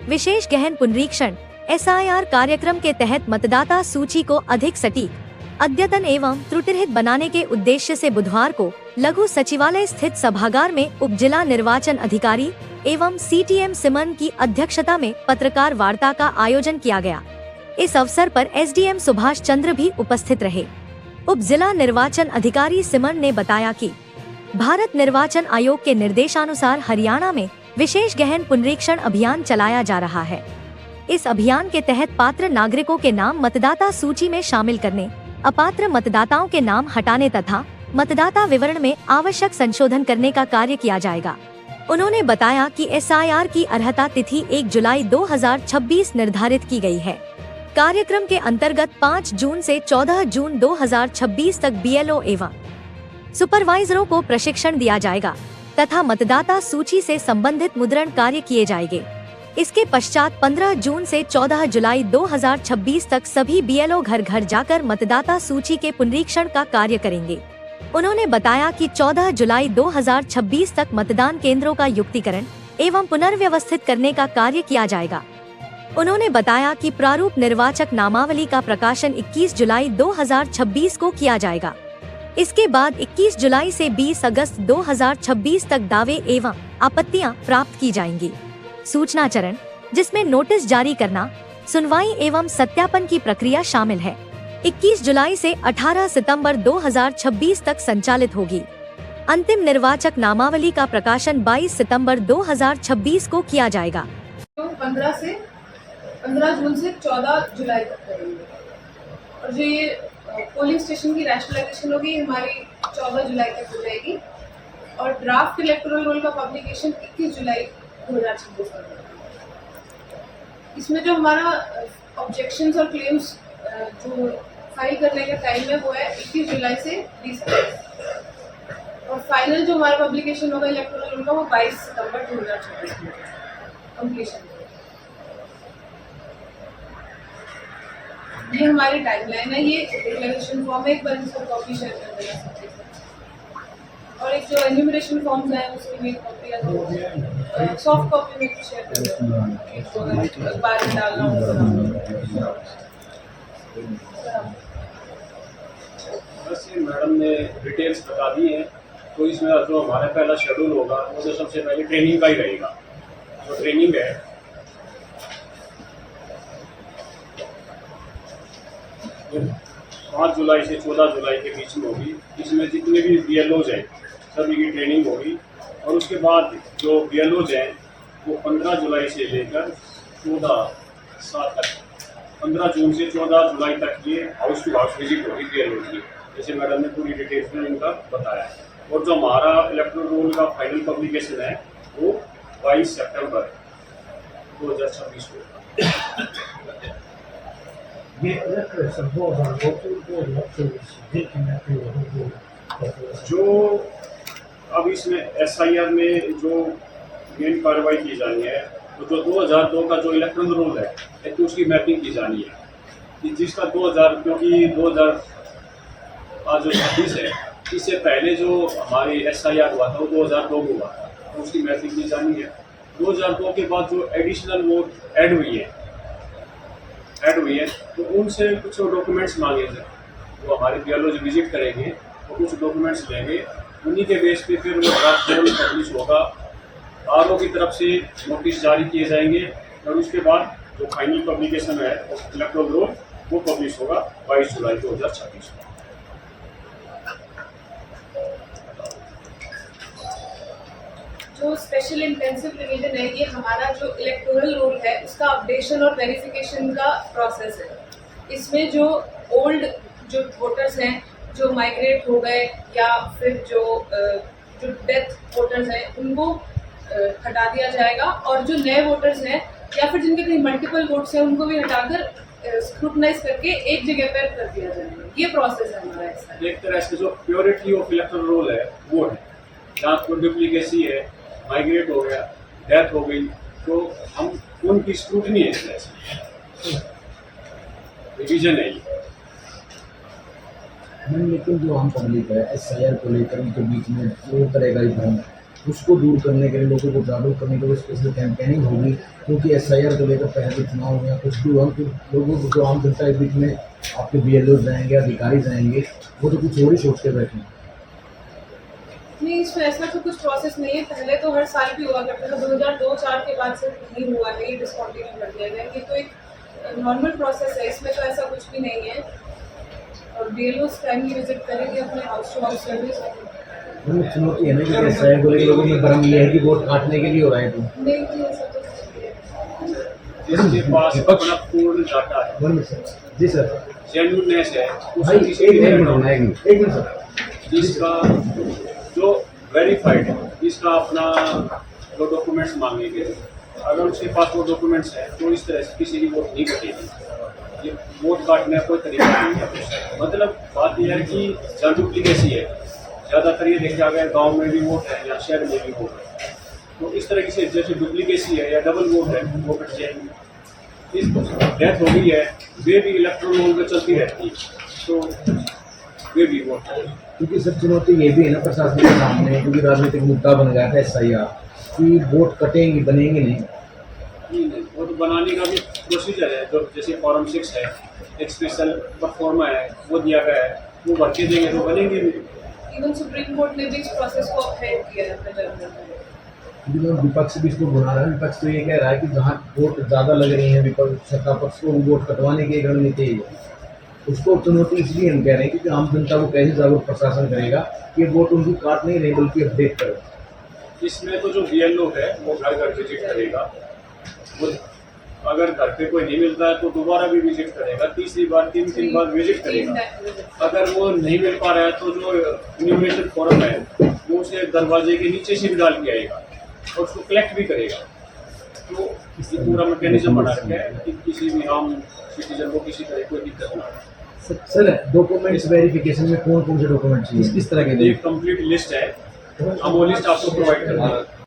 विशेष गहन पुनरीक्षण SIR कार्यक्रम के तहत मतदाता सूची को अधिक सटीक, अद्यतन एवं त्रुटिरहित बनाने के उद्देश्य से बुधवार को लघु सचिवालय स्थित सभागार में उप जिला निर्वाचन अधिकारी एवं CTM सिमन की अध्यक्षता में पत्रकार वार्ता का आयोजन किया गया। इस अवसर पर SDM सुभाष चंद्र भी उपस्थित रहे। उप जिला निर्वाचन अधिकारी सिमन ने बताया कि भारत निर्वाचन आयोग के निर्देशानुसार हरियाणा में विशेष गहन पुनरीक्षण अभियान चलाया जा रहा है। इस अभियान के तहत पात्र नागरिकों के नाम मतदाता सूची में शामिल करने, अपात्र मतदाताओं के नाम हटाने तथा मतदाता विवरण में आवश्यक संशोधन करने का कार्य किया जाएगा। उन्होंने बताया कि SIR की अर्हता तिथि 1 जुलाई 2026 निर्धारित की गई है। कार्यक्रम के अंतर्गत 5 जून से 14 जून 2026 तक BLO एवं सुपरवाइजरों को प्रशिक्षण दिया जाएगा तथा मतदाता सूची से संबंधित मुद्रण कार्य किए जाएंगे। इसके पश्चात 15 जून से 14 जुलाई 2026 तक सभी BLO घर घर जाकर मतदाता सूची के पुनरीक्षण का कार्य करेंगे। उन्होंने बताया कि 14 जुलाई 2026 तक मतदान केंद्रों का युक्तिकरण एवं पुनर्व्यवस्थित करने का कार्य किया जाएगा। उन्होंने बताया कि प्रारूप निर्वाचक नामावली का प्रकाशन 21 जुलाई 2026 को किया जाएगा। इसके बाद 21 जुलाई से 20 अगस्त 2026 तक दावे एवं आपत्तियां प्राप्त की जाएंगी। सूचना चरण, जिसमें नोटिस जारी करना, सुनवाई एवं सत्यापन की प्रक्रिया शामिल है, 21 जुलाई से 18 सितंबर 2026 तक संचालित होगी। अंतिम निर्वाचक नामावली का प्रकाशन 22 सितंबर 2026 को किया जाएगा। 15 जून से 14 जुलाई तक करेंगे और जो ये पोलिंग स्टेशन की रैशनलाइजेशन होगी हमारी 14 जुलाई तक हो जाएगी और ड्राफ्ट इलेक्टोरल रोल का पब्लिकेशन 21 जुलाई 2026 को होगा। इसमें जो हमारा ऑब्जेक्शंस और क्लेम्स जो फाइल करने का टाइम है वो है 21 जुलाई से 20 अगस्त और फाइनल जो हमारा पब्लिकेशन होगा इलेक्टोरल रोल का वो 22 सितंबर 2026 में कम्प्लीशन। ये हमारी टाइमलाइन है। ये डिक्लेरेशन फॉर्म है, एक बार इसको कॉपी शेयर कर देना और एक जो एन्यूमरेशन फॉर्म्स हैं उसकी भी एक कॉपी है, सॉफ्ट कॉपी में शेयर कर देना, अखबार में डालना होगा। बस ये मैडम ने डिटेल्स बता दी हैं, तो इसमें जो हमारा पहला शेड्यूल होगा वो तो सबसे पहले ट्रेनिंग का ही रहेगा। जो ट्रेनिंग है 5 जुलाई से 14 जुलाई के बीच में होगी। इसमें जितने भी BLOs हैं सभी की ट्रेनिंग होगी और उसके बाद जो BLOs हैं वो 15 जुलाई से लेकर 14/7 तक, 15 जून से 14 जुलाई तक ये हाउस टू हाउस विजिट होगी BLOs की, जैसे मैडम ने पूरी डिटेल्स में इनका बताया है। और जो हमारा इलेक्टोरल रोल का फाइनल पब्लिकेशन है वो 22 सितंबर 2026 को। जो अब इसमें SIR में जो मेन कार्रवाई की जानी है तो जो 2002 का जो इलेक्ट्रॉनिक रोल है एक तो उसकी मैपिंग की जानी है कि जिसका 2000, क्योंकि 2000 आज जो 26 है इससे पहले जो हमारी SIR हुआ था वो 2002 में हुआ था, तो उसकी मैपिंग की जानी है। 2002 के बाद जो एडिशनल वोट ऐड हुई है तो उनसे कुछ डॉक्यूमेंट्स मांगे थे, वो हमारे BLO जो विजिट करेंगे वो कुछ डॉक्यूमेंट्स लेंगे, उन्हीं के बेस पे फिर वो ड्राफ्ट रोल पब्लिश होगा। RO की तरफ से नोटिस जारी किए जाएंगे और उसके बाद जो फाइनल पब्लिकेशन है इलेक्टोरल रोल वो पब्लिश होगा 22 जुलाई 2026 को। जो स्पेशल इंटेंसिव रिवीजन है ये हमारा जो इलेक्टोरल रोल है उसका अपडेशन और वेरिफिकेशन का प्रोसेस है। इसमें जो ओल्ड जो वोटर्स हैं जो माइग्रेट हो गए या फिर जो डेथ वोटर्स हैं उनको हटा दिया जाएगा और जो नए वोटर्स हैं या फिर जिनके कहीं मल्टीपल वोट्स हैं उनको भी हटाकर स्क्रूटनाइज करके एक जगह पर कर दिया जाएगा। ये प्रोसेस है हमारा ऐसा। एक तरह से जो प्योरिटी ऑफ इलेक्टोरल रोल है वो है, जहाँ कोई डुप्लीकेसी है, माइग्रेट हो गया, डेथ हो गई, तो हम उनकी स्क्रूटनी है इस तरह से रिवीजन है ये। लेकिन जो हम पब्लिक है SIR को लेकर उनके बीच में दो तरह का भ्रम उसको दूर करने के लिए, लोगों को जागरूक करने के लिए स्पेशल कैंपेनिंग होगी, क्योंकि SIR को लेकर पहले चुनाव में कुछ भी हुआ तो लोगों को, जो आम जनता के बीच में आपके BLO जाएंगे, अधिकारी जाएंगे, वो तो कुछ और ही सोच के बैठे हैं। नहीं, इसमें ऐसा तो कुछ प्रोसेस नहीं है। पहले तो हर साल भी हुआ करता था, 2002-04 के बाद से नहीं हुआ है, ये डिसकंटिन्यू कर दिया गया। ये तो एक नॉर्मल प्रोसेस है, इसमें तो ऐसा कुछ भी नहीं है। और BLOs टाइमली विजिट करेंगे अपने हाउस टू हाउस सर्विस। चुनौती है ना कि SIR को लेकर लोगों में भ्रम ये है कि वोट काटने के लिए हो रहा है। तो नहीं जी, ऐसा तो कुछ नहीं है। जिसके पास अपना पूर्ण डाटा है, 1 मिनट सर। जी सर। जेन्युइननेस है, भाई उसको किसी भी एक डाटा मिनट, एक मिनट सर। जिसका जो वेरीफाइड है, जिसका अपना जो डॉक्यूमेंट्स मांगेंगे, अगर उसके पास वो डॉक्यूमेंट्स हैं तो इस तरह से किसी की वोट नहीं कटेगी। ये वोट काटने का कोई तरीका नहीं है। मतलब बात यह है कि जहाँ डुप्लीकेसी है, ज़्यादातर ये देखा गया गांव में भी वोट है या शहर में भी वोट है, तो इस तरह की से जैसे डुप्लीकेसी है या डबल वोट है वो कट जाएंगे। इस डेथ हो गई है, वे भी इलेक्ट्रल रोल में चलती रहती है, तो वे भी वोट है। क्योंकि सब चुनौती ये भी है ना प्रशासन के सामने, क्योंकि राजनीतिक मुद्दा बन गया था SIR कि वोट कटेंगे, बनेंगे नहीं। नहीं, वो तो बनाने का भी प्रोसीजर है। जो जैसे फॉर्म 6 है, एक स्पेशल परफॉर्मा है, वो दिया गया है, वो भर के देंगे तो बनेंगे भी। इवन सुप्रीम कोर्ट ने भी इस प्रोसेस को अपहेड किया है अपने जजमेंट में। क्योंकि विपक्ष भी इसको बुला रहा है। विपक्ष तो ये कह रहा है कि जहाँ वोट ज़्यादा लग रही है, विपक्ष सत्ता पक्ष को वोट कटवाने की रणनीति है। उसको चुनौती इसलिए हम कह रहे हैं क्योंकि आम जनता को कैसे जागरूक प्रशासन करेगा कि वोट उनकी काट नहीं रहे बल्कि अपडेट करेगा। इसमें तो जो BLO है वो घर घर विजिट करेगा। वो अगर घर पे कोई नहीं मिलता है तो दोबारा भी विजिट करेगा, तीसरी बार 3 बार विजिट करेगा। अगर वो नहीं मिल पा रहा है तो जो इन्यूमरेशन फॉर्म है वो उसे दरवाजे के नीचे से भी डाल के आएगा और उसको कलेक्ट भी करेगा। तो ये पूरा मैकेनिज्म बना रखा है कि किसी भी आम सिटीजन को किसी तरह कोई दिक्कत ना हो। सर डॉक्यूमेंट्स वेरिफिकेशन में कौन कौन से डॉक्यूमेंट चाहिए, किस तरह के? एक कंप्लीट लिस्ट है, हम वो लिस्ट आपको प्रोवाइड कर देंगे।